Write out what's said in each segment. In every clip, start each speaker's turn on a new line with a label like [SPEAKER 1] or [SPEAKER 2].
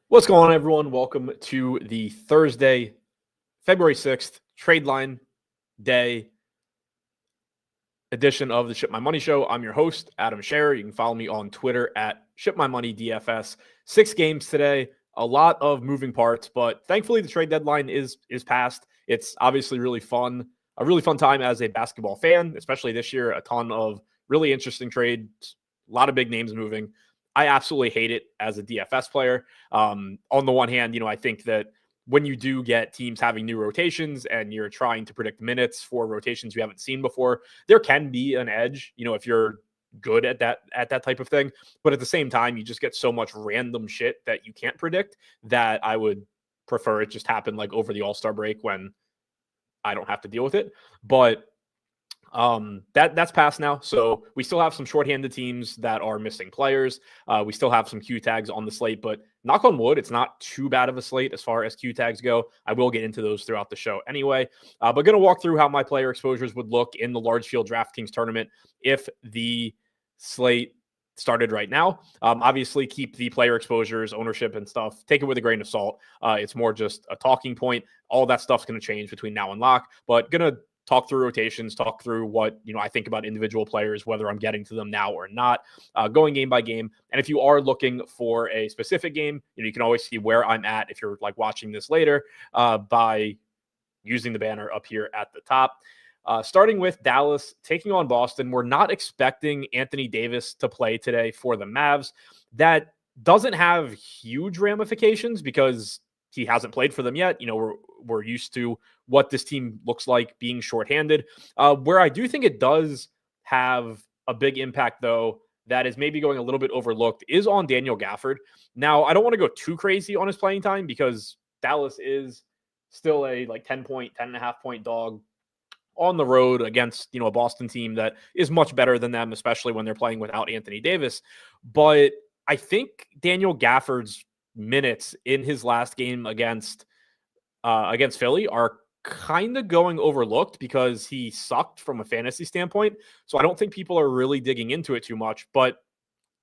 [SPEAKER 1] What's going on, everyone? Welcome to the Thursday, February 6th trade line day edition of the Ship My Money Show. I'm your host, Adam Scherer. You can follow me on Twitter at ShipMyMoney DFS. 6 games today, a lot of moving parts, but thankfully the trade deadline is past. It's obviously really fun, a really fun time as a basketball fan, especially this year. A ton of really interesting trades, a lot of big names moving. I absolutely hate it as a DFS player. On the one hand, I think that when you do get teams having new rotations and you're trying to predict minutes for rotations you haven't seen before, there can be an edge, if you're good at that type of thing. But at the same time, you just get so much random shit that you can't predict that I would prefer it just happen like over the All-Star break when I don't have to deal with it. But that's passed now. So we still have some shorthanded teams that are missing players. We still have some Q tags on the slate, but knock on wood, it's not too bad of a slate as far as Q tags go. I will get into those throughout the show anyway, but going to walk through how my player exposures would look in the large field DraftKings tournament if the slate started right now. Obviously keep the player exposures, ownership and stuff, take it with a grain of salt. It's more just a talking point. All that stuff's going to change between now and lock, but going to talk through rotations, talk through what, I think about individual players, whether I'm getting to them now or not, going game by game. And if you are looking for a specific game, you can always see where I'm at if you're like watching this later by using the banner up here at the top. Starting with Dallas taking on Boston. We're not expecting Anthony Davis to play today for the Mavs. That doesn't have huge ramifications because he hasn't played for them yet. We're used to what this team looks like being shorthanded. Where I do think it does have a big impact, though, that is maybe going a little bit overlooked, is on Daniel Gafford. Now, I don't want to go too crazy on his playing time because Dallas is still a 10.5 point dog on the road against, a Boston team that is much better than them, especially when they're playing without Anthony Davis. But I think Daniel Gafford's minutes in his last game against Philly are kind of going overlooked because he sucked from a fantasy standpoint. So I don't think people are really digging into it too much. But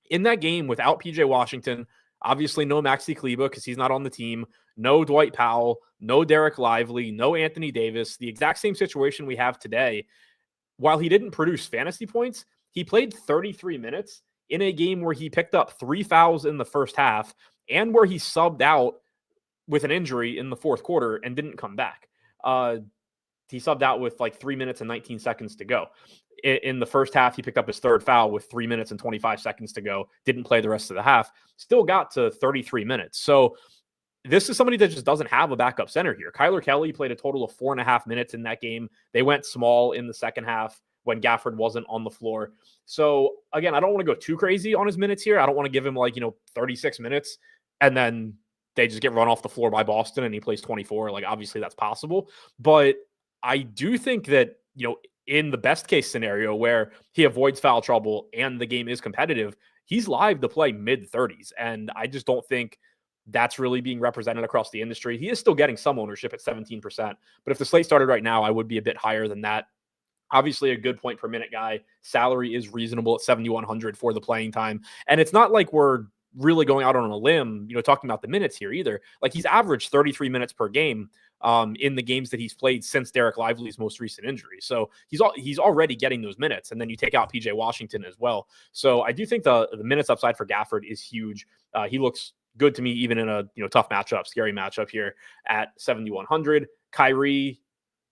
[SPEAKER 1] in that game without PJ Washington, obviously no Maxi Kleber because he's not on the team, no Dwight Powell, no Derek Lively, no Anthony Davis, the exact same situation we have today. While he didn't produce fantasy points, he played 33 minutes in a game where he picked up 3 fouls in the first half and where he subbed out with an injury in the fourth quarter and didn't come back. He subbed out with 3 minutes and 19 seconds to go. In the first half, he picked up his third foul with 3 minutes and 25 seconds to go, didn't play the rest of the half, still got to 33 minutes. So this is somebody that just doesn't have a backup center here. Kyler Kelly played a total of 4.5 minutes in that game. They went small in the second half when Gafford wasn't on the floor. So again, I don't want to go too crazy on his minutes here. I don't want to give him 36 minutes and then they just get run off the floor by Boston and he plays 24. Obviously that's possible. But I do think that, in the best case scenario where he avoids foul trouble and the game is competitive, he's live to play mid 30s. And I just don't think that's really being represented across the industry. He is still getting some ownership at 17%. But if the slate started right now, I would be a bit higher than that. Obviously a good point per minute guy. Salary is reasonable at 7,100 for the playing time. And it's not like we're really going out on a limb, talking about the minutes here either. He's averaged 33 minutes per game in the games that he's played since Derek Lively's most recent injury. So he's already getting those minutes. And then you take out PJ Washington as well. So I do think the minutes upside for Gafford is huge. He looks good to me, even in a tough matchup, scary matchup here at 7,100. Kyrie,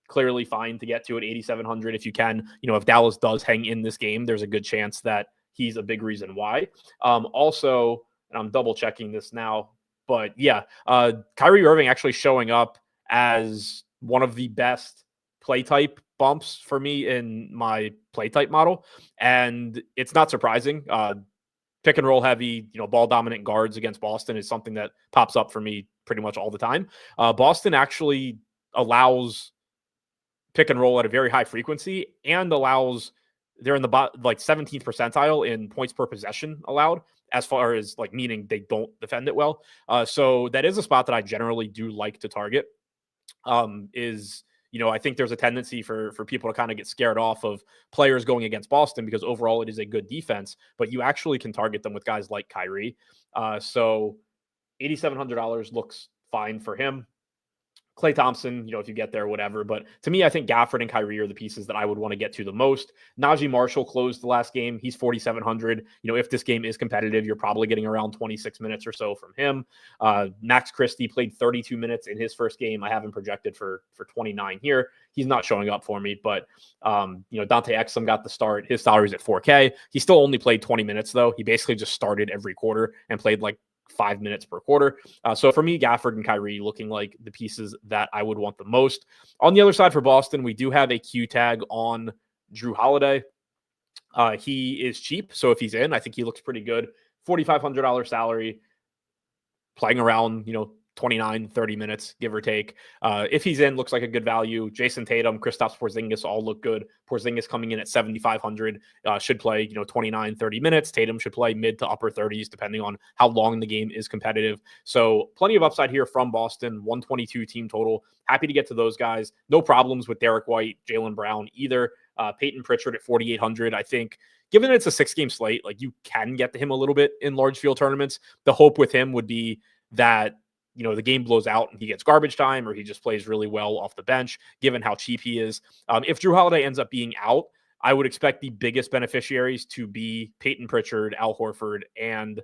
[SPEAKER 1] clearly fine to get to at 8,700 if you can. If Dallas does hang in this game, there's a good chance that he's a big reason why. Also, and I'm double checking this now, but yeah, Kyrie Irving actually showing up as one of the best play type bumps for me in my play type model. And it's not surprising. Pick and roll heavy, ball dominant guards against Boston is something that pops up for me pretty much all the time. Boston actually allows pick and roll at a very high frequency and allows, they're in the 17th percentile in points per possession allowed, as far as meaning they don't defend it well. So that is a spot that I generally do like to target. I think there's a tendency for people to kind of get scared off of players going against Boston because overall it is a good defense, but you actually can target them with guys like Kyrie. So $8,700 looks fine for him. Klay Thompson, if you get there, whatever. But to me, I think Gafford and Kyrie are the pieces that I would want to get to the most. Najee Marshall closed the last game. He's 4,700. If this game is competitive, you're probably getting around 26 minutes or so from him. Max Christie played 32 minutes in his first game. I have him projected for 29 here. He's not showing up for me, but Dante Exum got the start. His salary's at $4K. He still only played 20 minutes though. He basically just started every quarter and played like 5 minutes per quarter. So for me, Gafford and Kyrie looking like the pieces that I would want the most. On the other side for Boston, we do have a Q tag on Drew Holiday. He is cheap, so if he's in, I think he looks pretty good. $4,500 salary, playing around, 29, 30 minutes, give or take. If he's in, looks like a good value. Jason Tatum, Kristaps Porzingis all look good. Porzingis coming in at 7,500 should play, 29, 30 minutes. Tatum should play mid to upper 30s, depending on how long the game is competitive. So plenty of upside here from Boston, 122 team total. Happy to get to those guys. No problems with Derek White, Jaylen Brown either. Peyton Pritchard at 4,800. I think given that it's a 6-game slate, like you can get to him a little bit in large field tournaments. The hope with him would be that the game blows out and he gets garbage time, or he just plays really well off the bench, given how cheap he is. If Drew Holiday ends up being out, I would expect the biggest beneficiaries to be Peyton Pritchard, Al Horford, and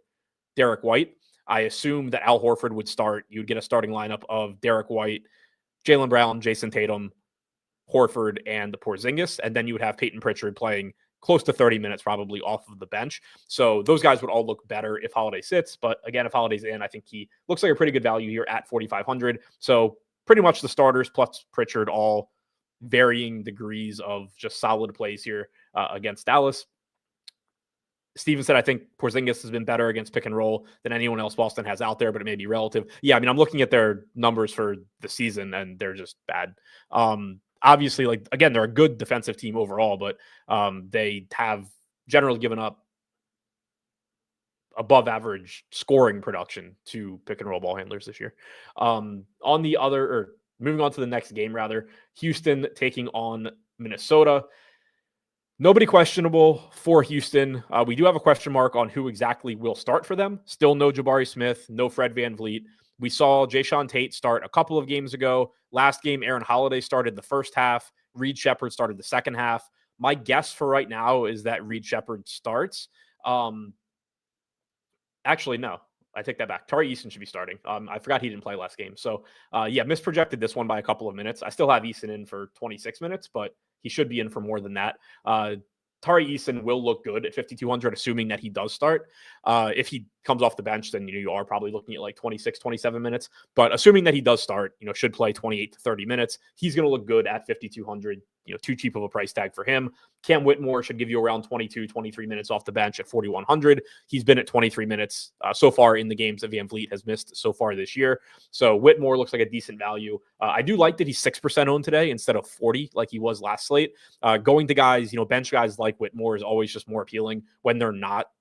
[SPEAKER 1] Derek White. I assume that Al Horford would start. You'd get a starting lineup of Derek White, Jaylen Brown, Jason Tatum, Horford, and the Porzingis, and then you would have Peyton Pritchard playing close to 30 minutes probably off of the bench. So those guys would all look better if Holiday sits. But again, if Holiday's in, I think he looks like a pretty good value here at 4,500. So pretty much the starters plus Pritchard, all varying degrees of just solid plays here against Dallas. Steven said, I think Porzingis has been better against pick and roll than anyone else Boston has out there, but it may be relative. Yeah, I mean, I'm looking at their numbers for the season and they're just bad. Obviously, like, again, they're a good defensive team overall, but they have generally given up above average scoring production to pick and roll ball handlers this year. Moving on to the next game, rather, Houston taking on Minnesota. Nobody questionable for Houston. We do have a question mark on who exactly will start for them. Still no Jabari Smith, no Fred VanVleet. We saw Jayshawn Tate start a couple of games ago. Last game, Aaron Holiday started the first half. Reed Shepherd started the second half. My guess for right now is that Reed Shepherd starts. Actually, no. I take that back. Tari Eason should be starting. I forgot he didn't play last game. So, misprojected this one by a couple of minutes. I still have Eason in for 26 minutes, but he should be in for more than that. Tari Eason will look good at 5,200, assuming that he does start. If he comes off the bench, then you are probably looking at like 26, 27 minutes. But assuming that he does start, should play 28 to 30 minutes, he's going to look good at 5,200. Too cheap of a price tag for him. Cam Whitmore should give you around 22, 23 minutes off the bench at 4,100. He's been at 23 minutes so far in the games that VanVleet has missed so far this year. So Whitmore looks like a decent value. I do like that he's 6% owned today instead of 40 like he was last slate. Going to guys, bench guys like Whitmore is always just more appealing when they're not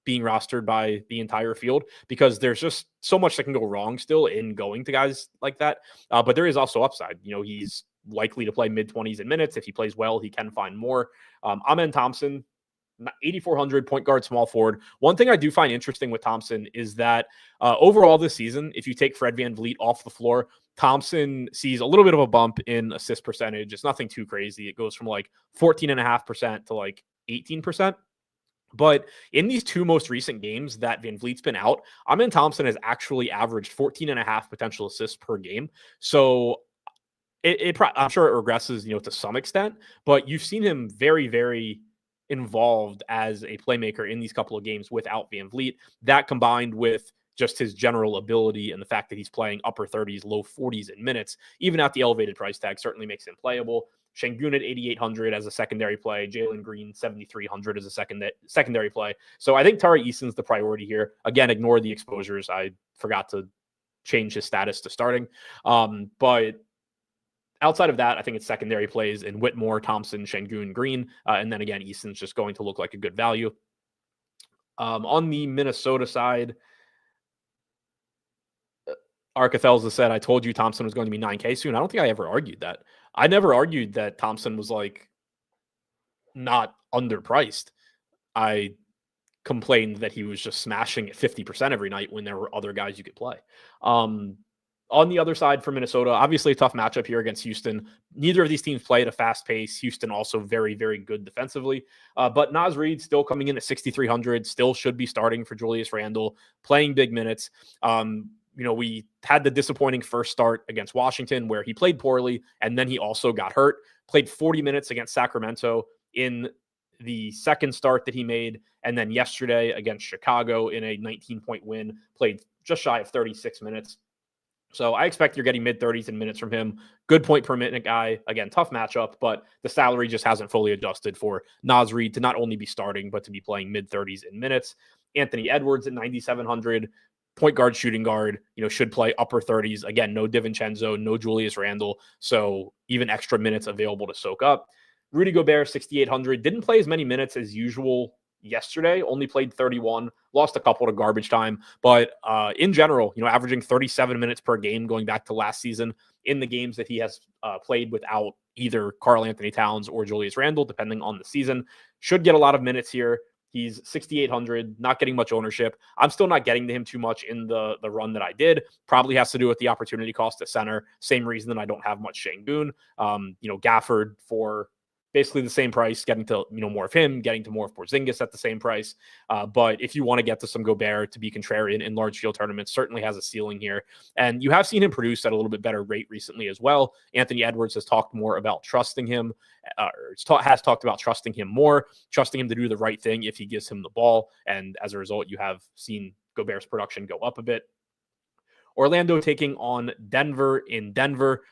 [SPEAKER 1] being rostered by the entire field, because there's just so much that can go wrong still in going to guys like that. But there is also upside. He's likely to play mid-20s in minutes. If he plays well, he can find more. Amen Thompson, 8,400 point guard, small forward. One thing I do find interesting with Thompson is that overall this season, if you take Fred VanVleet off the floor, Thompson sees a little bit of a bump in assist percentage. It's nothing too crazy. It goes from like 14.5% to like 18%. But in these two most recent games that VanVleet's been out, Amen Thompson has actually averaged 14.5 potential assists per game. So I'm sure it regresses, to some extent, but you've seen him very, very involved as a playmaker in these couple of games without VanVleet. That combined with just his general ability and the fact that he's playing upper 30s, low 40s in minutes, even at the elevated price tag, certainly makes him playable. Şengün at 8,800 as a secondary play. Jalen Green, 7,300 as a secondary play. So I think Tari Eason's the priority here. Again, ignore the exposures. I forgot to change his status to starting. But outside of that, I think it's secondary plays in Whitmore, Thompson, Şengün, Green. And then again, Eason's just going to look like a good value. On the Minnesota side, Arcathelza said, I told you Thompson was going to be 9K soon. I don't think I ever argued that. I never argued that Thompson was like not underpriced. I complained that he was just smashing at 50% every night when there were other guys you could play. On the other side for Minnesota, obviously a tough matchup here against Houston. Neither of these teams play at a fast pace. Houston also very, very good defensively. But Naz Reid still coming in at 6,300, still should be starting for Julius Randle, playing big minutes. We had the disappointing first start against Washington where he played poorly and then he also got hurt. Played 40 minutes against Sacramento in the second start that he made. And then yesterday against Chicago in a 19-point win, played just shy of 36 minutes. So I expect you're getting mid-30s in minutes from him. Good point per minute guy. Again, tough matchup, but the salary just hasn't fully adjusted for Naz Reid to not only be starting, but to be playing mid-30s in minutes. Anthony Edwards at 9,700. Point guard, shooting guard, should play upper 30s. Again, no DiVincenzo, no Julius Randle. So even extra minutes available to soak up. Rudy Gobert, 6,800. Didn't play as many minutes as usual yesterday, only played 31, lost a couple to garbage time, but in general, averaging 37 minutes per game going back to last season in the games that he has played without either Karl Anthony Towns or Julius Randle, depending on the season. Should get a lot of minutes here. He's 6,800, not getting much ownership. I'm still not getting to him too much in the run that I did. Probably has to do with the opportunity cost at center. Same reason that I don't have much Şengün. Gafford for basically the same price, getting to more of him, getting to more of Porzingis at the same price. But if you want to get to some Gobert to be contrarian in large field tournaments, certainly has a ceiling here. And you have seen him produce at a little bit better rate recently as well. Anthony Edwards has talked more about trusting him, has talked about trusting him more, trusting him to do the right thing if he gives him the ball. And as a result, you have seen Gobert's production go up a bit. Orlando taking on Denver in Denver.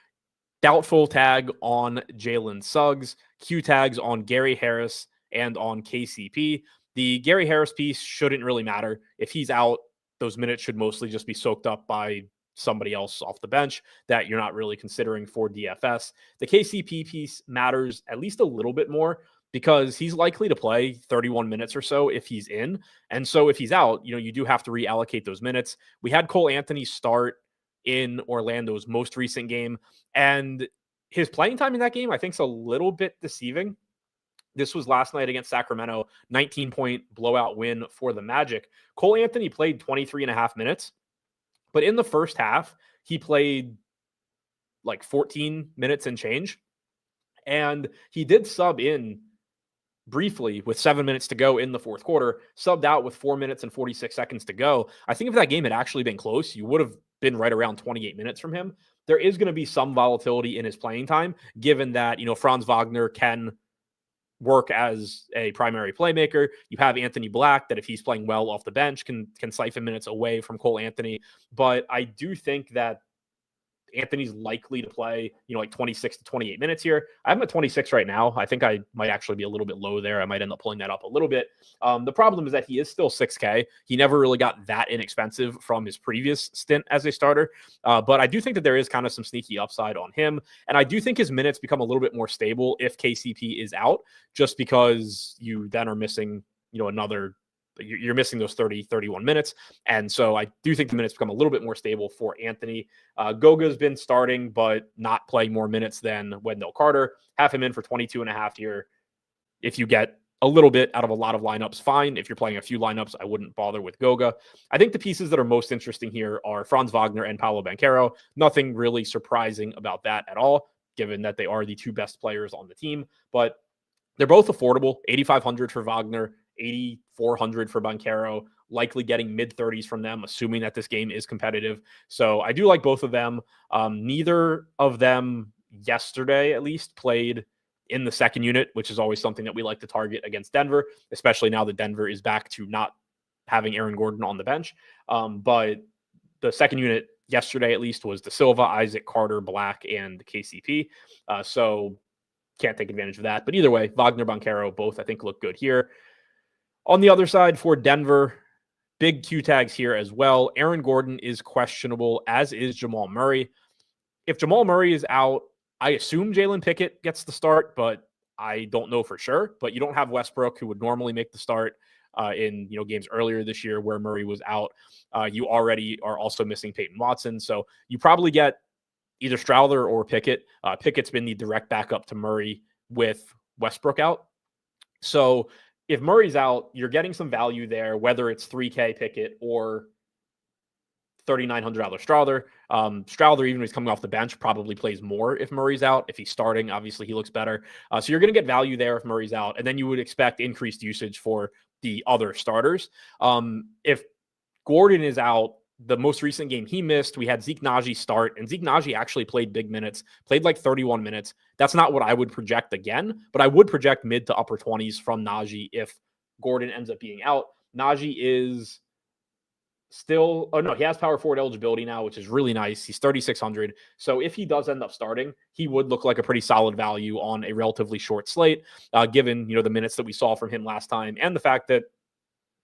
[SPEAKER 1] Doubtful tag on Jalen Suggs, Q tags on Gary Harris and on KCP. The Gary Harris piece shouldn't really matter. If he's out, those minutes should mostly just be soaked up by somebody else off the bench that you're not really considering for DFS. The KCP piece matters at least a little bit more because he's likely to play 31 minutes or so if he's in. And so if he's out, you do have to reallocate those minutes. We had Cole Anthony start in Orlando's most recent game, and his playing time in that game, I think, is a little bit deceiving. This was last night against Sacramento, 19-point blowout win for the Magic. Cole Anthony played 23 and a half minutes, but in the first half, he played like 14 minutes and change, and he did sub in briefly with 7 minutes to go in the fourth quarter, subbed out with 4 minutes and 46 seconds to go. I think if that game had actually been close, you would have been right around 28 minutes from him. There is going to be some volatility in his playing time, given that, Franz Wagner can work as a primary playmaker. You have Anthony Black that if he's playing well off the bench can siphon minutes away from Cole Anthony. But I do think that Anthony's likely to play, like 26 to 28 minutes here. I have him at 26 right now. I think I might actually be a little bit low there. I might end up pulling that up a little bit. The problem is that he is still 6K. He never really got that inexpensive from his previous stint as a starter. But I do think that there is kind of some sneaky upside on him. And I do think his minutes become a little bit more stable if KCP is out, just because you then are missing, you're missing those 31 minutes. And so I do think the minutes become a little bit more stable for Anthony. Goga's been starting, but not playing more minutes than Wendell Carter. Have him in for 22 and a half here. If you get a little bit out of a lot of lineups, fine. If you're playing a few lineups, I wouldn't bother with Goga. I think the pieces that are most interesting here are Franz Wagner and Paolo Banchero. Nothing really surprising about that at all, given that they are the two best players on the team. But they're both affordable. 8,500 for Wagner, 8,400 for Banchero, likely getting mid-30s from them, assuming that this game is competitive. So I do like both of them. Neither of them yesterday, at least, played in the second unit, which is always something that we like to target against Denver, especially now that Denver is back to not having Aaron Gordon on the bench. But the second unit yesterday, at least, was De Silva, Isaac, Carter, Black, and KCP. So can't take advantage of that. But either way, Wagner, Banchero, both I think look good here. On the other side for Denver, big Q tags here as well. Aaron Gordon is questionable, as is Jamal Murray. If Jamal Murray is out, I assume Jalen Pickett gets the start, but I don't know for sure. But you don't have Westbrook, who would normally make the start in games earlier this year where Murray was out. You already are also missing Peyton Watson. So you probably get either Strouder or Pickett. Pickett's been the direct backup to Murray with Westbrook out. So if Murray's out, you're getting some value there, whether it's 3K Pickett or $3,900 Strouder. Strouder, even if he's coming off the bench, probably plays more if Murray's out. If he's starting, obviously he looks better. So you're going to get value there if Murray's out, and then you would expect increased usage for the other starters. If Gordon is out, the most recent game he missed, we had Zeke Naji start, and Zeke Naji actually played big minutes, played like 31 minutes. That's not what I would project again, but I would project mid to upper 20s from Naji if Gordon ends up being out. Naji is still, oh no, he has power forward eligibility now, which is really nice. He's 3,600. So if he does end up starting, he would look like a pretty solid value on a relatively short slate, given, the minutes that we saw from him last time and the fact that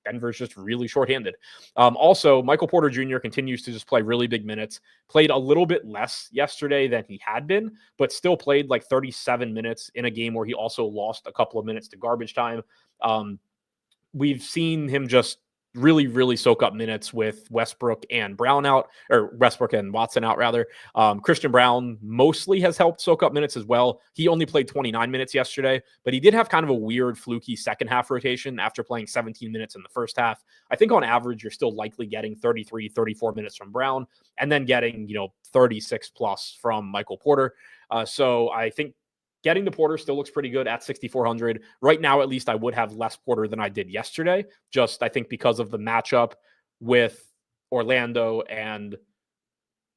[SPEAKER 1] Denver's just really shorthanded. Also, Michael Porter Jr. continues to just play really big minutes. Played a little bit less yesterday than he had been, but still played like 37 minutes in a game where he also lost a couple of minutes to garbage time. We've seen him just really, really soak up minutes with Westbrook and Brown out, or Westbrook and Watson out, rather. Christian Brown mostly has helped soak up minutes as well. He only played 29 minutes yesterday, but he did have kind of a weird, fluky second half rotation after playing 17 minutes in the first half. I think on average, you're still likely getting 33, 34 minutes from Brown, and then getting, 36 plus from Michael Porter. So I think getting the Porter still looks pretty good at 6,400. Right now, at least, I would have less Porter than I did yesterday. Just, I think, because of the matchup with Orlando and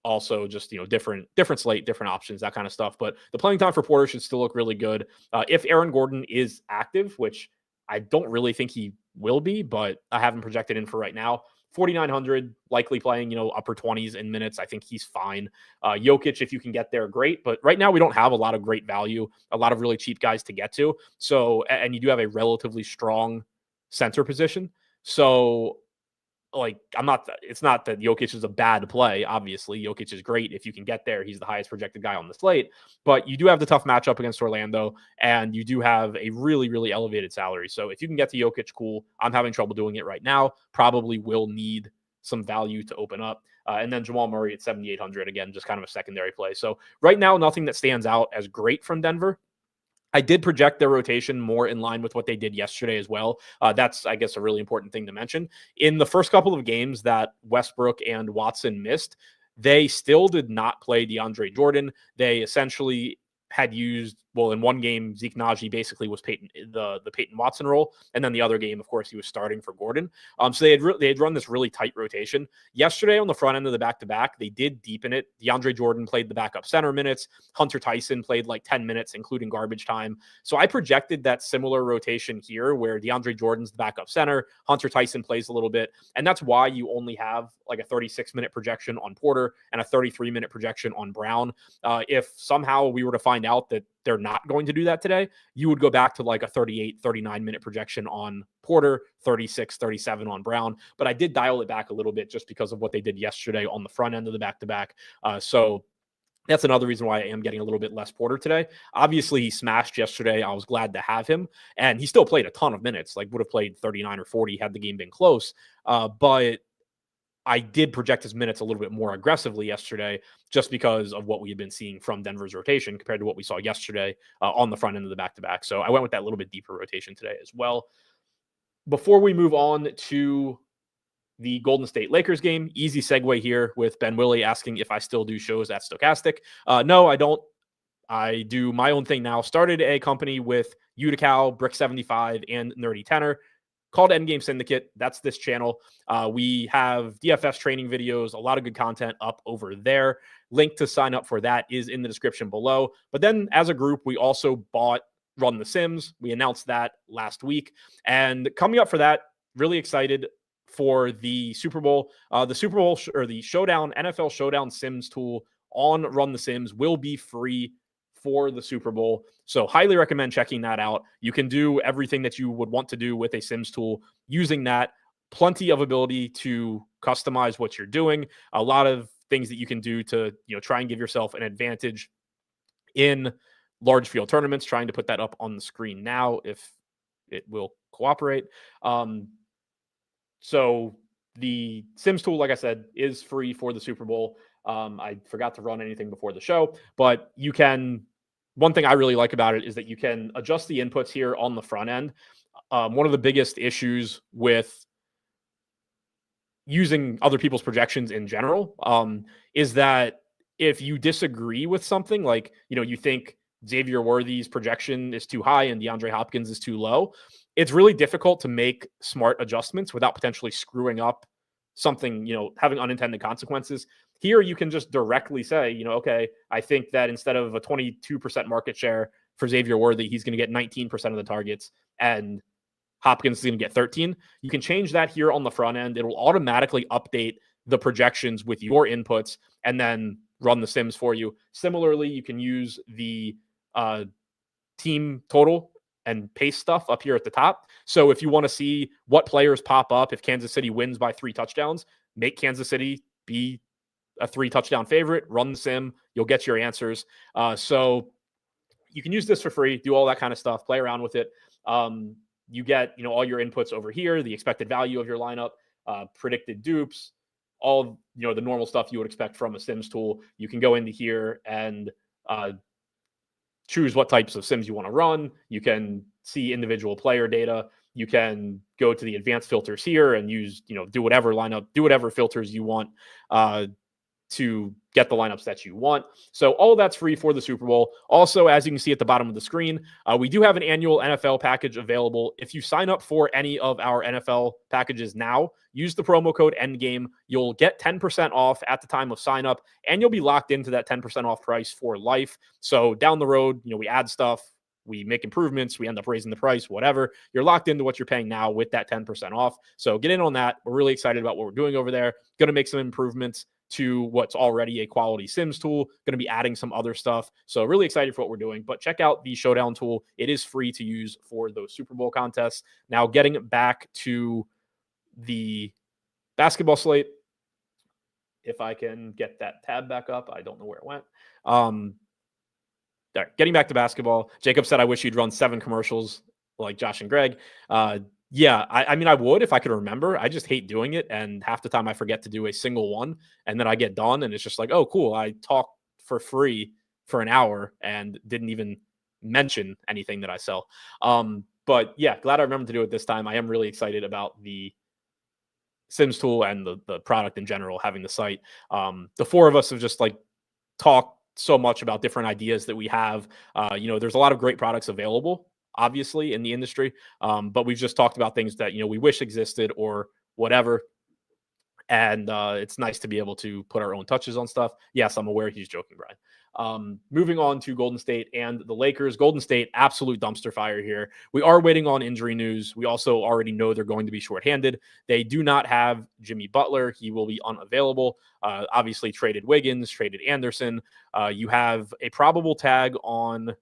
[SPEAKER 1] also just, different slate, different options, that kind of stuff. But the playing time for Porter should still look really good. If Aaron Gordon is active, which I don't really think he will be, but I haven't projected in for right now, 4,900, likely playing, upper 20s in minutes. I think he's fine. Jokic, if you can get there, great. But right now we don't have a lot of great value, a lot of really cheap guys to get to. So, and you do have a relatively strong center position. So, it's not that Jokic is a bad play. Obviously, Jokic is great. If you can get there, he's the highest projected guy on the slate. But you do have the tough matchup against Orlando, and you do have a really, really elevated salary. So if you can get to Jokic, cool. I'm having trouble doing it right now. Probably will need some value to open up. And then Jamal Murray at 7,800, again, just kind of a secondary play. So right now, nothing that stands out as great from Denver. I did project their rotation more in line with what they did yesterday as well. That's, I guess, a really important thing to mention. In the first couple of games that Westbrook and Watson missed, they still did not play DeAndre Jordan. They essentially had used, in one game, Zeke Naji basically was the Peyton Watson role, and then the other game, of course, he was starting for Gordon. So they had run this really tight rotation. Yesterday on the front end of the back-to-back, they did deepen it. DeAndre Jordan played the backup center minutes. Hunter Tyson played like 10 minutes, including garbage time. So I projected that similar rotation here, where DeAndre Jordan's the backup center, Hunter Tyson plays a little bit, and that's why you only have like a 36-minute projection on Porter and a 33-minute projection on Brown. If somehow we were to find out that they're not going to do that today, you would go back to like a 38, 39-minute projection on Porter, 36, 37 on Brown. But I did dial it back a little bit just because of what they did yesterday on the front end of the back-to-back. So that's another reason why I am getting a little bit less Porter today. Obviously, he smashed yesterday. I was glad to have him. And he still played a ton of minutes, like would have played 39 or 40 had the game been close. But I did project his minutes a little bit more aggressively yesterday just because of what we had been seeing from Denver's rotation compared to what we saw yesterday on the front end of the back-to-back. So I went with that little bit deeper rotation today as well. Before we move on to the Golden State Lakers game, easy segue here with Ben Willey asking if I still do shows at Stochastic. No, I don't. I do my own thing now. Started a company with Utica, Brick75, and Nerdy Tenor called Endgame Syndicate. That's this channel. We have DFS training videos, a lot of good content up over there. Link to sign up for that is in the description below. But then as a group, we also bought Run the Sims. We announced that last week. And coming up for that, really excited for the Super Bowl. The Super Bowl or the Showdown, NFL Showdown Sims tool on Run the Sims will be free for the Super Bowl. So highly recommend checking that out. You can do everything that you would want to do with a Sims tool using that. Plenty of ability to customize what you're doing. A lot of things that you can do to, try and give yourself an advantage in large field tournaments. Trying to put that up on the screen now if it will cooperate. So the Sims tool, like I said, is free for the Super Bowl. I forgot to run anything before the show, but you can, one thing I really like about it is that you can adjust the inputs here on the front end. one of the biggest issues with using other people's projections in general is that if you disagree with something, like, you think Xavier Worthy's projection is too high and DeAndre Hopkins is too low, it's really difficult to make smart adjustments without potentially screwing up something, having unintended consequences. Here, you can just directly say, okay, I think that instead of a 22% market share for Xavier Worthy, he's going to get 19% of the targets, and Hopkins is going to get 13. You can change that here on the front end. It'll automatically update the projections with your inputs and then run the sims for you. Similarly, you can use the team total and pace stuff up here at the top. So if you want to see what players pop up, if Kansas City wins by 3 touchdowns, make Kansas City be a 3 touchdown favorite, run the sim, you'll get your answers. So you can use this for free, do all that kind of stuff, play around with it. You get, all your inputs over here, the expected value of your lineup, predicted dupes, all, the normal stuff you would expect from a Sims tool. You can go into here and choose what types of Sims you want to run. You can see individual player data. You can go to the advanced filters here and use, do whatever lineup, do whatever filters you want to get the lineups that you want. So all of that's free for the Super Bowl. Also, as you can see at the bottom of the screen, we do have an annual NFL package available. If you sign up for any of our NFL packages now, use the promo code ENDGAME. You'll get 10% off at the time of sign up, and you'll be locked into that 10% off price for life. So down the road, we add stuff, we make improvements, we end up raising the price, whatever. You're locked into what you're paying now with that 10% off. So get in on that. We're really excited about what we're doing over there. Going to make some improvements to what's already a quality Sims tool. Going to be adding some other stuff. So really excited for what we're doing. But check out the Showdown tool. It is free to use for those Super Bowl contests. Now, getting back to the basketball slate, if I can get that tab back up. I don't know where it went. There, getting back to basketball. Jacob said, I wish you'd run 7 commercials like Josh and Greg. Yeah, I mean, I would if I could remember. I just hate doing it. And half the time I forget to do a single one. And then I get done and it's just like, oh, cool. I talked for free for an hour and didn't even mention anything that I sell. But yeah, glad I remembered to do it this time. I am really excited about the Sims tool and the product in general, having the site. The 4 of us have just like talked so much about different ideas that we have. There's a lot of great products available, obviously, in the industry. But we've just talked about things that, we wish existed or whatever. And it's nice to be able to put our own touches on stuff. Yes, I'm aware he's joking, Brian. Moving on to Golden State and the Lakers. Golden State, absolute dumpster fire here. We are waiting on injury news. We also already know they're going to be shorthanded. They do not have Jimmy Butler. He will be unavailable. Obviously traded Wiggins, traded Anderson. You have a probable tag on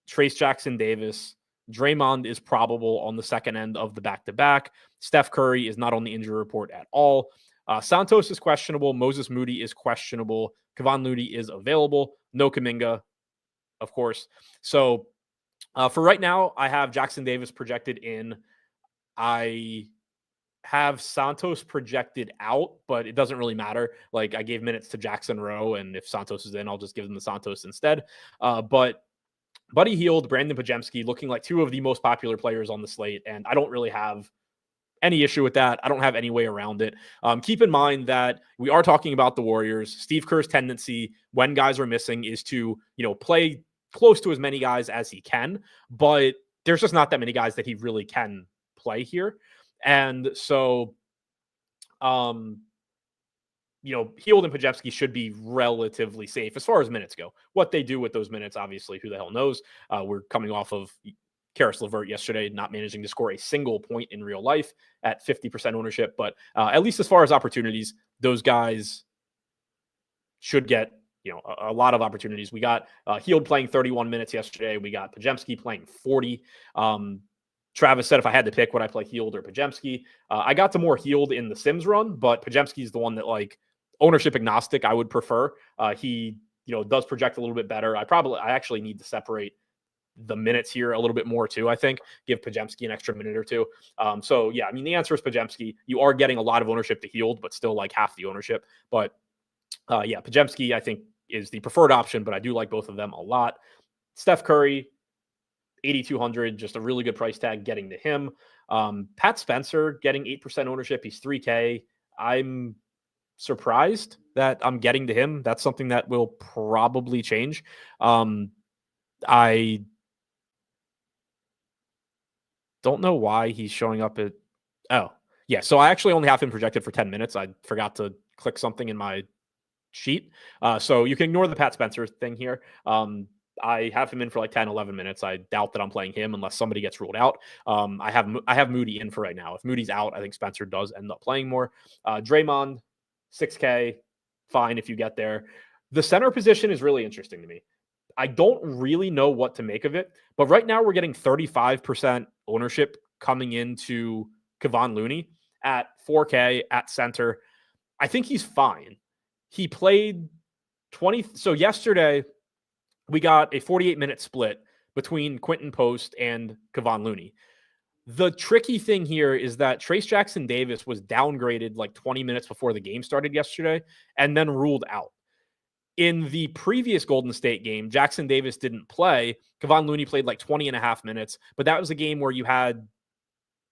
[SPEAKER 1] Trace Jackson Davis. Draymond is probable on the second end of the back-to-back. Steph Curry is not on the injury report at all. Santos is questionable. Moses Moody is questionable. Kevon Looney is available. No Kuminga, of course. So for right now, I have Jackson Davis projected in. I have Santos projected out, but it doesn't really matter. Like, I gave minutes to Jackson Rowe, and if Santos is in, I'll just give them the Santos instead. But Buddy Hield, Brandon Pajemski, looking like 2 of the most popular players on the slate, and I don't really have any issue with that. I don't have any way around it. Keep in mind that we are talking about the Warriors. Steve Kerr's tendency when guys are missing is to, play close to as many guys as he can, but there's just not that many guys that he really can play here. And so, Hield and Pajemski should be relatively safe as far as minutes go. What they do with those minutes, obviously, who the hell knows? We're coming off of Karis LeVert yesterday, not managing to score a single point in real life at 50% ownership. But at least as far as opportunities, those guys should get, a lot of opportunities. We got Hield playing 31 minutes yesterday. We got Pajemski playing 40. Travis said if I had to pick, would I play Hield or Pajemski? I got to more Hield in the Sims run, but Pajemski is the one that, like, ownership agnostic, I would prefer. He, does project a little bit better. I actually need to separate the minutes here a little bit more too. I think give Pajemski an extra minute or 2. So yeah, I mean, the answer is Pajemski. You are getting a lot of ownership to Hield, but still like half the ownership. But yeah, Pajemski, I think, is the preferred option, but I do like both of them a lot. Steph Curry, 8,200, just a really good price tag getting to him. Pat Spencer getting 8% ownership. He's 3K. I'm surprised that I'm getting to him. That's something that will probably change. I don't know why he's showing up at. Oh, yeah. So I actually only have him projected for 10 minutes. I forgot to click something in my sheet. So you can ignore the Pat Spencer thing here. I have him in for like 10, 11 minutes. I doubt that I'm playing him unless somebody gets ruled out. I have Moody in for right now. If Moody's out, I think Spencer does end up playing more. Draymond, 6K, fine if you get there. The center position is really interesting to me. I don't really know what to make of it, but right now we're getting 35% ownership coming into Kevon Looney at 4K at center. I think he's fine. He played 20. So yesterday we got a 48-minute split between Quentin Post and Kevon Looney. The tricky thing here is that Trayce Jackson-Davis was downgraded like 20 minutes before the game started yesterday and then ruled out. In the previous Golden State game, Jackson-Davis didn't play. Kevon Looney played like 20 and a half minutes, but that was a game where you had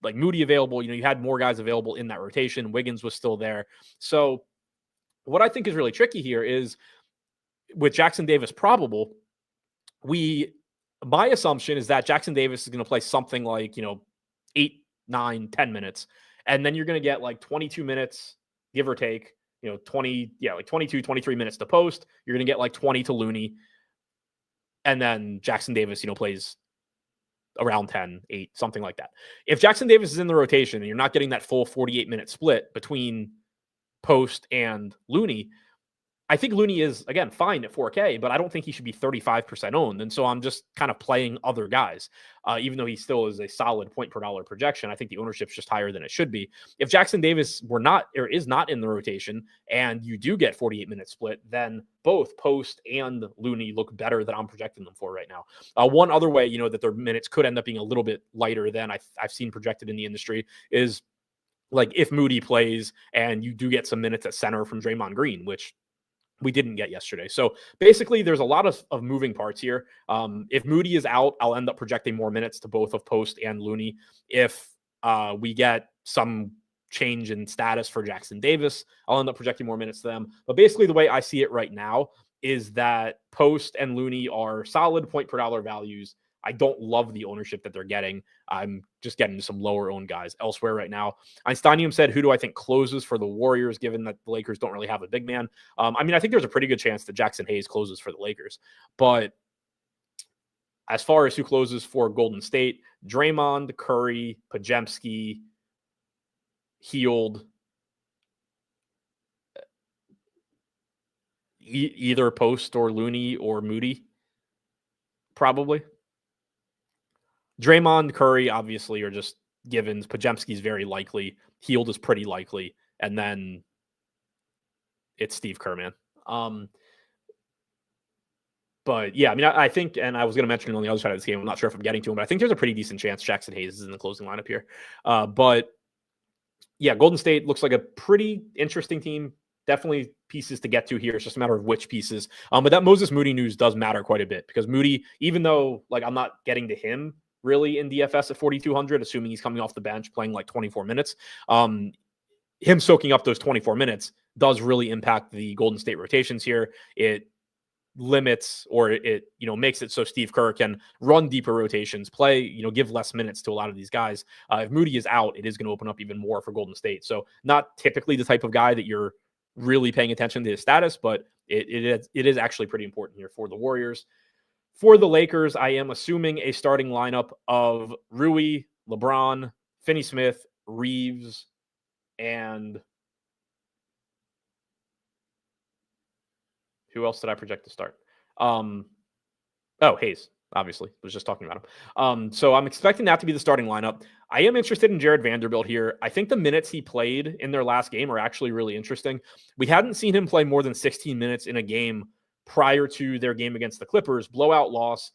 [SPEAKER 1] like Moody available. You had more guys available in that rotation. Wiggins was still there. So what I think is really tricky here is with Jackson-Davis probable, my assumption is that Jackson-Davis is going to play something like, 8, 9, 10 minutes. And then you're going to get like 22 minutes, give or take, 22, 23 minutes to Post. You're going to get like 20 to Looney. And then Jackson-Davis, plays around 10, 8, something like that. If Jackson-Davis is in the rotation and you're not getting that full 48-minute split between Post and Looney, I think Looney is, again, fine at 4K, but I don't think he should be 35% owned. And so I'm just kind of playing other guys. Even though he still is a solid point per dollar projection, I think the ownership's just higher than it should be. If Jackson-Davis is not in the rotation and you do get 48-minute split, then both Post and Looney look better than I'm projecting them for right now. One other way, that their minutes could end up being a little bit lighter than I've seen projected in the industry is like if Moody plays and you do get some minutes at center from Draymond Green, which we didn't get yesterday. So basically there's a lot of moving parts here. If Moody is out, I'll end up projecting more minutes to both of Post and Looney. If we get some change in status for Jackson-Davis, I'll end up projecting more minutes to them. But basically the way I see it right now is that Post and Looney are solid point per dollar values. I don't love the ownership that they're getting. I'm just getting some lower owned guys elsewhere right now. Einsteinium said, who do I think closes for the Warriors, given that the Lakers don't really have a big man? I think there's a pretty good chance that Jackson Hayes closes for the Lakers. But as far as who closes for Golden State, Draymond, Curry, Podziemski, Hield, either Post or Looney or Moody, probably. Draymond, Curry, obviously, are just givens. Podziemski's very likely. Hield is pretty likely. And then it's Steve Kerr, man. But yeah, I think, and I was going to mention it on the other side of this game, I'm not sure if I'm getting to him, but I think there's a pretty decent chance Jackson Hayes is in the closing lineup here. But yeah, Golden State looks like a pretty interesting team. Definitely pieces to get to here. It's just a matter of which pieces. But that Moses Moody news does matter quite a bit because Moody, even though like I'm not getting to him really in DFS at 4,200, assuming he's coming off the bench playing like 24 minutes. Him soaking up those 24 minutes does really impact the Golden State rotations here. It limits or it makes it so Steve Kerr can run deeper rotations, play, give less minutes to a lot of these guys. If Moody is out, it is going to open up even more for Golden State. So not typically the type of guy that you're really paying attention to his status, but it is actually pretty important here for the Warriors. For the Lakers, I am assuming a starting lineup of Rui, LeBron, Finney-Smith, Reeves, and who else did I project to start? Hayes, obviously. Was just talking about him. So I'm expecting that to be the starting lineup. I am interested in Jared Vanderbilt here. I think the minutes he played in their last game are actually really interesting. We hadn't seen him play more than 16 minutes in a game prior to their game against the Clippers. Blowout loss.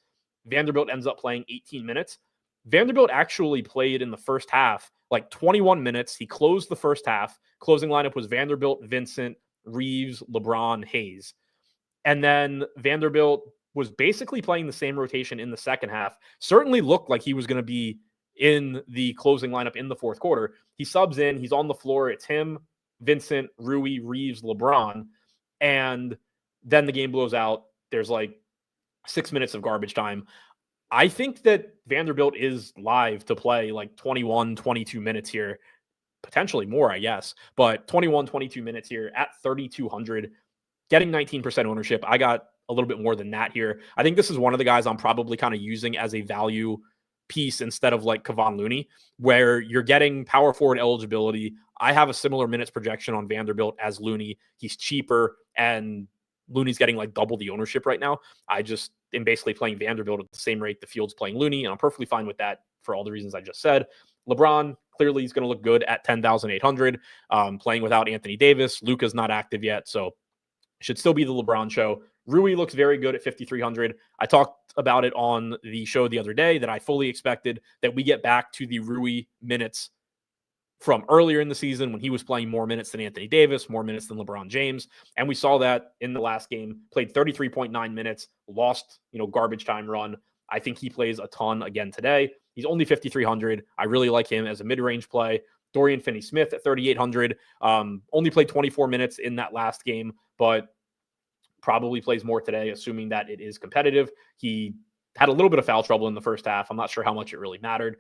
[SPEAKER 1] Vanderbilt ends up playing 18 minutes. Vanderbilt actually played in the first half like 21 minutes. He closed the first half. Closing lineup was Vanderbilt, Vincent, Reeves, LeBron, Hayes. And then Vanderbilt was basically playing the same rotation in the second half. Certainly looked like he was going to be in the closing lineup in the fourth quarter. He subs in, he's on the floor. It's him, Vincent, Rui, Reeves, LeBron. And then the game blows out. There's like 6 minutes of garbage time. I think that Vanderbilt is live to play like 21, 22 minutes here, potentially more, I guess, but 21, 22 minutes here at 3,200, getting 19% ownership. I got a little bit more than that here. I think this is one of the guys I'm probably kind of using as a value piece instead of like Kevon Looney, where you're getting power forward eligibility. I have a similar minutes projection on Vanderbilt as Looney. He's cheaper, and Looney's getting like double the ownership right now. I just am basically playing Vanderbilt at the same rate the field's playing Looney, and I'm perfectly fine with that for all the reasons I just said. LeBron, clearly he's going to look good at 10,800, playing without Anthony Davis. Luka's not active yet, so should still be the LeBron show. Rui looks very good at 5,300. I talked about it on the show the other day that I fully expected that we get back to the Rui minutes from earlier in the season when he was playing more minutes than Anthony Davis, more minutes than LeBron James. And we saw that in the last game, played 33.9 minutes, lost, garbage time run. I think he plays a ton again today. He's only 5,300. I really like him as a mid-range play. Dorian Finney-Smith at 3,800. Only played 24 minutes in that last game, but probably plays more today, assuming that it is competitive. He had a little bit of foul trouble in the first half. I'm not sure how much it really mattered,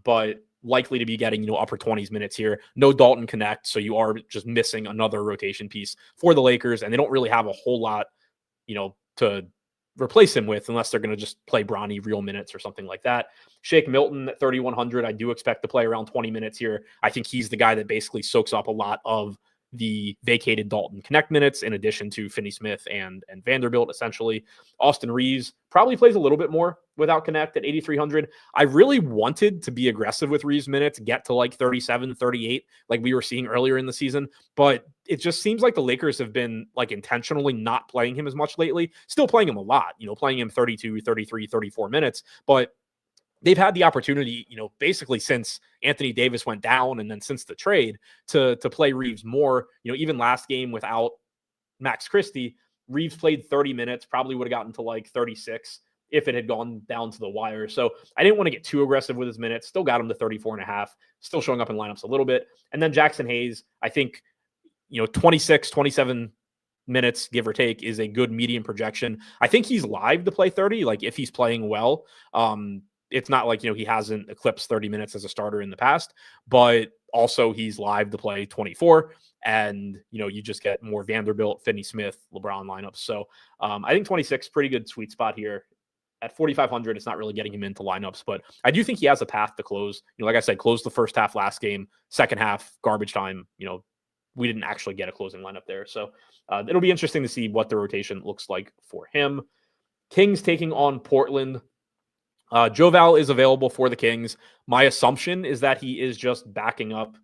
[SPEAKER 1] but likely to be getting, upper 20s minutes here. No Dalton Connect, so you are just missing another rotation piece for the Lakers, and they don't really have a whole lot, to replace him with unless they're going to just play Bronny real minutes or something like that. Shake Milton at 3,100. I do expect to play around 20 minutes here. I think he's the guy that basically soaks up a lot of the vacated Dalton Connect minutes in addition to Finney-Smith and Vanderbilt, essentially. Austin Reeves probably plays a little bit more without Connect at 8,300. I really wanted to be aggressive with Reeves minutes, get to like 37, 38, like we were seeing earlier in the season, but it just seems like the Lakers have been like intentionally not playing him as much lately, still playing him a lot, playing him 32, 33, 34 minutes, but they've had the opportunity, basically since Anthony Davis went down and then since the trade to play Reeves more. Even last game without Max Christie, Reeves played 30 minutes, probably would have gotten to like 36 if it had gone down to the wire. So I didn't want to get too aggressive with his minutes. Still got him to 34.5, still showing up in lineups a little bit. And then Jackson Hayes, I think, 26, 27 minutes, give or take, is a good median projection. I think he's live to play 30, like if he's playing well. It's not like, he hasn't eclipsed 30 minutes as a starter in the past, but also he's live to play 24. And, you just get more Vanderbilt, Finney-Smith, LeBron lineups. So I think 26, pretty good sweet spot here. At 4,500, it's not really getting him into lineups, but I do think he has a path to close. Like I said, closed the first half last game, second half, garbage time. We didn't actually get a closing lineup there. So it'll be interesting to see what the rotation looks like for him. Kings taking on Portland. Joval is available for the Kings. My assumption is that he is just backing up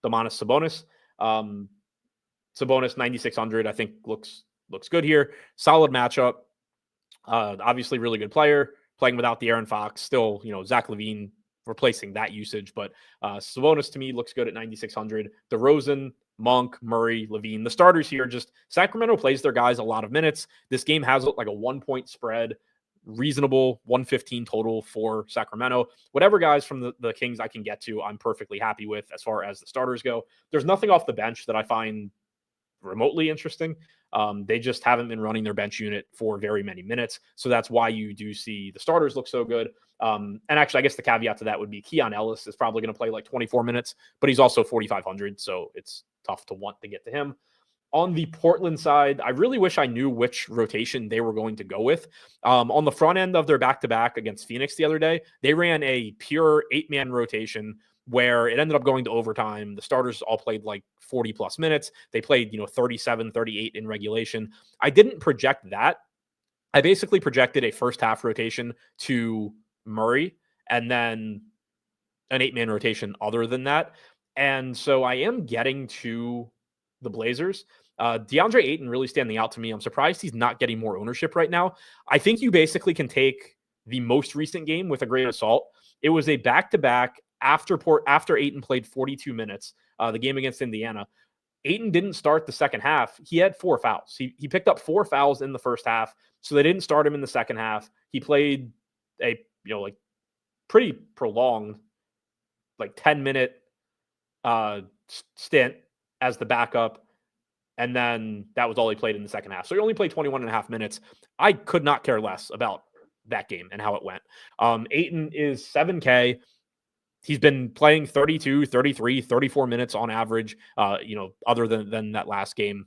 [SPEAKER 1] Domantas Sabonis. Sabonis 9,600, I think looks good here. Solid matchup. Obviously, really good player. Playing without the Aaron Fox. Still, Zach LaVine replacing that usage, but Sabonis to me looks good at 9,600. DeRozan, Monk, Murray, LaVine. The starters here, just Sacramento plays their guys a lot of minutes. This game has like a 1-point spread. Reasonable 115 total for Sacramento. Whatever guys from the Kings I can get to, I'm perfectly happy with as far as the starters go. There's nothing off the bench that I find remotely interesting. They just haven't been running their bench unit for very many minutes. So that's why you do see the starters look so good. And actually, I guess the caveat to that would be Keon Ellis is probably going to play like 24 minutes, but he's also 4,500. So it's tough to want to get to him. On the Portland side, I really wish I knew which rotation they were going to go with. On the front end of their back-to-back against Phoenix the other day, they ran a pure 8-man rotation where it ended up going to overtime. The starters all played like 40-plus minutes. They played, 37, 38 in regulation. I didn't project that. I basically projected a first-half rotation to Murray and then an 8-man rotation other than that. And so I am getting to the Blazers. DeAndre Ayton really standing out to me. I'm surprised he's not getting more ownership right now. I think you basically can take the most recent game with a grain of salt. It was a back-to-back after Ayton played 42 minutes, the game against Indiana. Ayton didn't start the second half. He had 4 fouls. He picked up 4 fouls in the first half, so they didn't start him in the second half. He played a like pretty prolonged, like 10-minute stint as the backup, and then that was all he played in the second half. So he only played 21 and a half minutes. I could not care less about that game and how it went. Ayton is 7K. He's been playing 32, 33, 34 minutes on average, other than that last game.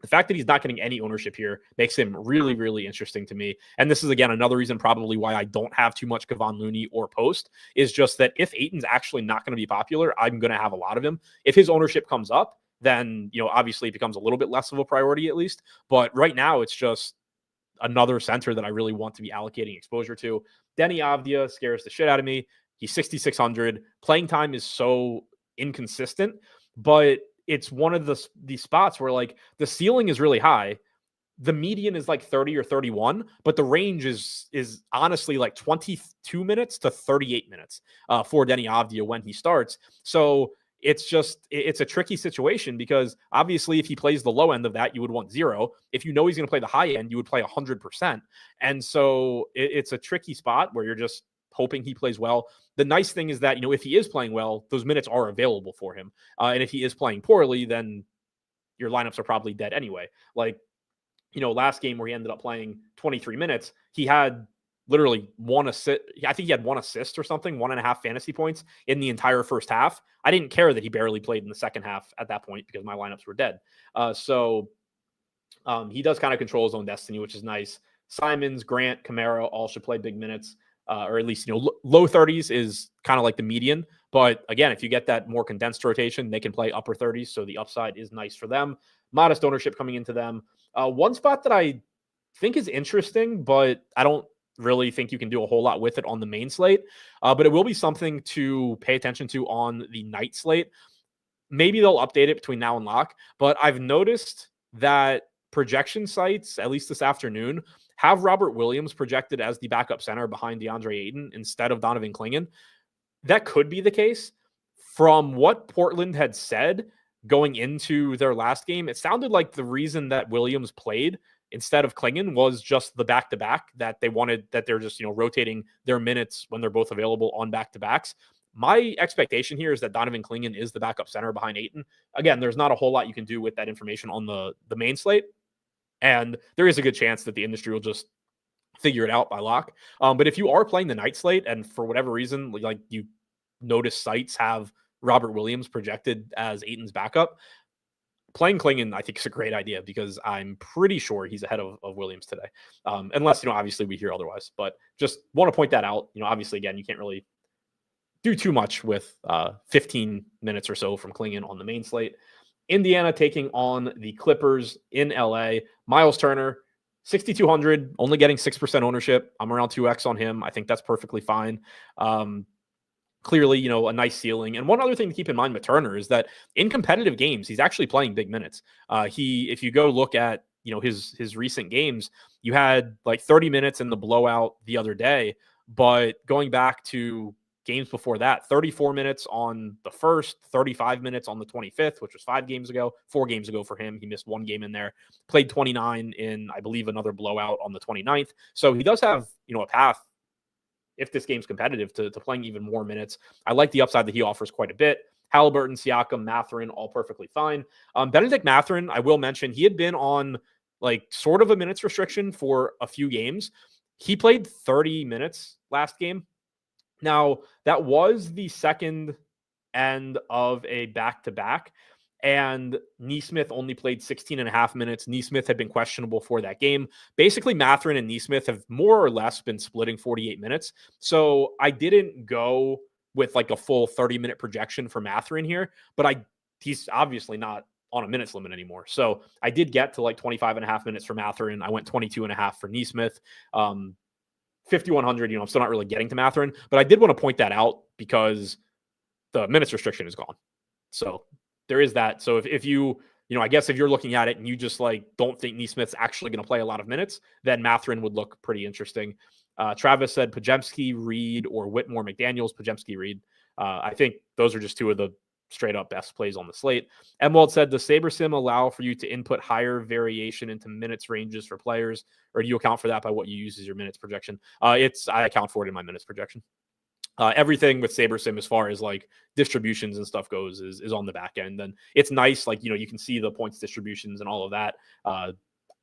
[SPEAKER 1] The fact that he's not getting any ownership here makes him really, really interesting to me. And this is, again, another reason probably why I don't have too much Kevon Looney or Post, is just that if Ayton's actually not going to be popular, I'm going to have a lot of him. If his ownership comes up, then, obviously it becomes a little bit less of a priority at least. But right now, it's just another center that I really want to be allocating exposure to. Deni Avdija scares the shit out of me. He's 6,600. Playing time is so inconsistent, but it's one of these spots where like the ceiling is really high. The median is like 30 or 31, but the range is honestly like 22 minutes to 38 minutes for Deni Avdija when he starts. So it's a tricky situation because obviously if he plays the low end of that, you would want 0. If he's going to play the high end, you would play 100%. And so it's a tricky spot where you're just hoping he plays well. The nice thing is that, if he is playing well, those minutes are available for him. And if he is playing poorly, then your lineups are probably dead anyway. Like, last game where he ended up playing 23 minutes, he had literally 1 assist. I think he had 1 assist or something, 1.5 fantasy points in the entire first half. I didn't care that he barely played in the second half at that point because my lineups were dead. So he does kind of control his own destiny, which is nice. Simons, Grant, Kamara all should play big minutes. Or at least, low 30s is kind of like the median. But again, if you get that more condensed rotation, they can play upper 30s. So the upside is nice for them. Modest ownership coming into them. One spot that I think is interesting, but I don't really think you can do a whole lot with it on the main slate. But it will be something to pay attention to on the night slate. Maybe they'll update it between now and lock. But I've noticed that projection sites, at least this afternoon, have Robert Williams projected as the backup center behind DeAndre Ayton instead of Donovan Clingan. That could be the case. From what Portland had said going into their last game, it sounded like the reason that Williams played instead of Clingan was just the back-to-back, that they wanted, that they're just, rotating their minutes when they're both available on back-to-backs. My expectation here is that Donovan Clingan is the backup center behind Ayton. Again, there's not a whole lot you can do with that information on the main slate. And there is a good chance that the industry will just figure it out by lock. But if you are playing the night slate and for whatever reason, like you notice sites have Robert Williams projected as Ayton's backup, playing Clingan, I think, is a great idea because I'm pretty sure he's ahead of Williams today. Unless, obviously we hear otherwise. But just want to point that out. Obviously, again, you can't really do too much with 15 minutes or so from Clingan on the main slate. Indiana taking on the Clippers in LA. Miles Turner, 6,200, only getting 6% ownership. I'm around 2x on him. I think that's perfectly fine. Clearly, a nice ceiling. And one other thing to keep in mind with Turner is that in competitive games, he's actually playing big minutes. If you go look at, his recent games, you had like 30 minutes in the blowout the other day, but going back to games before that, 34 minutes on the 1st, 35 minutes on the 25th, which was 4 games ago for him. He missed 1 game in there, played 29 in, I believe, another blowout on the 29th. So he does have, a path, if this game's competitive, to playing even more minutes. I like the upside that he offers quite a bit. Halliburton, Siakam, Mathurin, all perfectly fine. Benedict Mathurin, I will mention, he had been on like sort of a minutes restriction for a few games. He played 30 minutes last game. Now, that was the second end of a back-to-back, and Nesmith only played 16 and a half minutes. Nesmith had been questionable for that game. Basically, Mathurin and Nesmith have more or less been splitting 48 minutes. So I didn't go with like a full 30-minute projection for Mathurin here, but he's obviously not on a minutes limit anymore. So I did get to like 25 and a half minutes for Mathurin. I went 22 and a half for Nesmith. 5,100, I'm still not really getting to Mathurin, but I did want to point that out because the minutes restriction is gone. So there is that. So if you, I guess if you're looking at it and you just like don't think Nesmith's actually going to play a lot of minutes, then Mathurin would look pretty interesting. Travis said Podziemski, Reed, or Whitmore, McDaniels, Podziemski, Reed. I think those are just two of the straight up best plays on the slate. Emwald said, does SaberSim allow for you to input higher variation into minutes ranges for players, or do you account for that by what you use as your minutes projection? I account for it in my minutes projection. Everything with SaberSim as far as like distributions and stuff goes is on the back end. And it's nice, like, you can see the points distributions and all of that.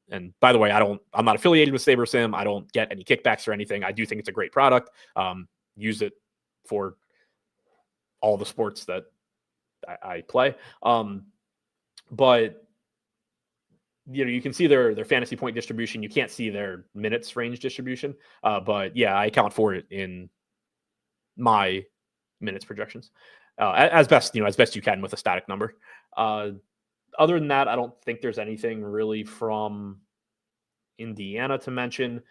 [SPEAKER 1] And by the way, I'm not affiliated with SaberSim. I don't get any kickbacks or anything. I do think it's a great product. Use it for all the sports that I play. But you can see their fantasy point distribution. You can't see their minutes range distribution. But yeah, I account for it in my minutes projections as best you can with a static number. Other than that, I don't think there's anything really from Indiana to mention.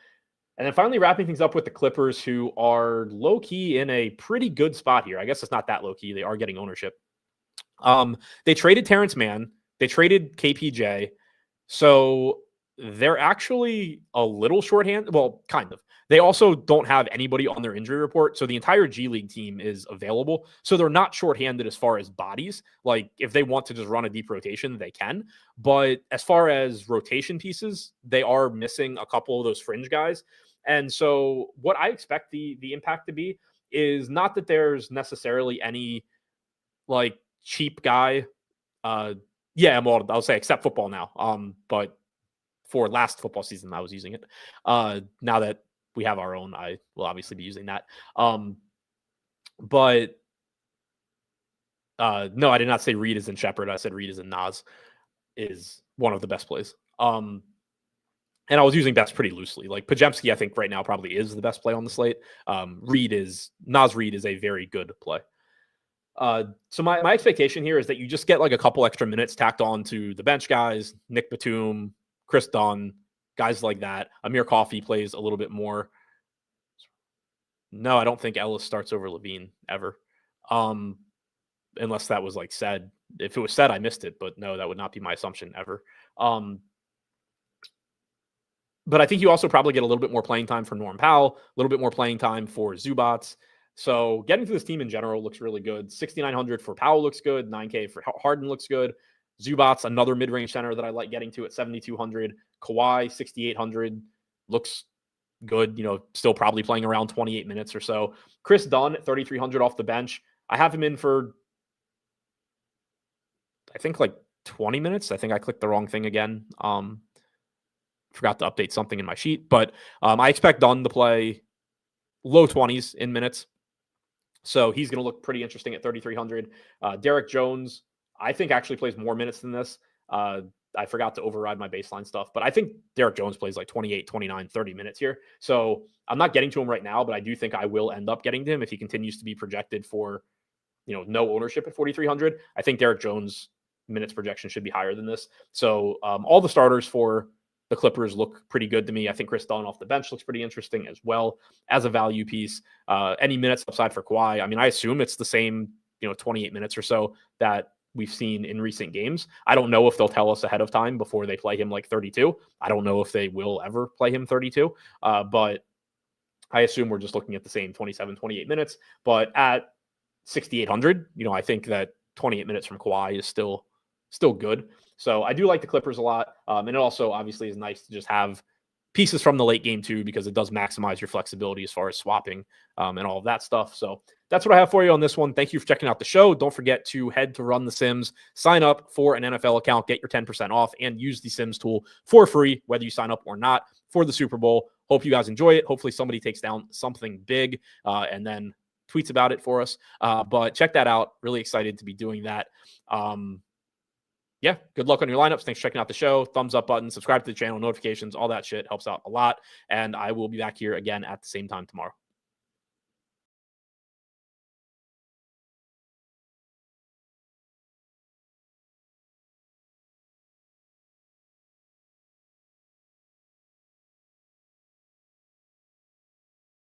[SPEAKER 1] And then finally wrapping things up with the Clippers, who are low-key in a pretty good spot here. I guess it's not that low-key. They are getting ownership. They traded Terrence Mann. They traded KPJ. So they're actually a little shorthanded. Well, kind of. They also don't have anybody on their injury report. So the entire G League team is available. So they're not shorthanded as far as bodies. Like if they want to just run a deep rotation, they can. But as far as rotation pieces, they are missing a couple of those fringe guys. And so what I expect the impact to be is not that there's necessarily any like cheap guy. Well, I'll say except football now. But for last football season, I was using it. Now that we have our own, I will obviously be using that. No, I did not say Reed is in Shepard. I said Reed is in Nas is one of the best plays. And I was using best pretty loosely. Like Pajemski, I think right now probably is the best play on the slate. Nas Reed is a very good play. So my expectation here is that you just get like a couple extra minutes tacked on to the bench guys, Nick Batum, Chris Dunn, guys like that. Amir Coffey plays a little bit more. No, I don't think Ellis starts over Levine ever. Unless that was like said. If it was said, I missed it, but no, that would not be my assumption ever. But I think you also probably get a little bit more playing time for Norm Powell, a little bit more playing time for Zubats. So getting to this team in general looks really good. 6,900 for Powell looks good. 9K for Harden looks good. Zubats, another mid-range center that I like getting to at 7,200. Kawhi, 6,800, looks good. Still probably playing around 28 minutes or so. Chris Dunn at 3,300 off the bench. I have him in for, I think, like 20 minutes. I think I clicked the wrong thing again. Forgot to update something in my sheet. But I expect Dunn to play low 20s in minutes. So he's going to look pretty interesting at 3,300. Derek Jones, I think, actually plays more minutes than this. I forgot to override my baseline stuff, but I think Derek Jones plays like 28, 29, 30 minutes here. So I'm not getting to him right now, but I do think I will end up getting to him if he continues to be projected for, no ownership at 4,300. I think Derek Jones minutes projection should be higher than this. So all the starters for the Clippers look pretty good to me. I think Chris Dunn off the bench looks pretty interesting as well as a value piece. Any minutes upside for Kawhi, I mean, I assume it's the same, 28 minutes or so that we've seen in recent games. I don't know if they'll tell us ahead of time before they play him like 32. I don't know if they will ever play him 32, but I assume we're just looking at the same 27, 28 minutes. But at 6,800, I think that 28 minutes from Kawhi is still good. So I do like the Clippers a lot. And it also obviously is nice to just have pieces from the late game too, because it does maximize your flexibility as far as swapping and all of that stuff. So that's what I have for you on this one. Thank you for checking out the show. Don't forget to head to Run the Sims, sign up for an NFL account, get your 10% off, and use the Sims tool for free, whether you sign up or not, for the Super Bowl. Hope you guys enjoy it. Hopefully somebody takes down something big and then tweets about it for us. But check that out. Really excited to be doing that. Yeah, good luck on your lineups. Thanks for checking out the show. Thumbs up button, subscribe to the channel, notifications, all that shit helps out a lot. And I will be back here again at the same time tomorrow.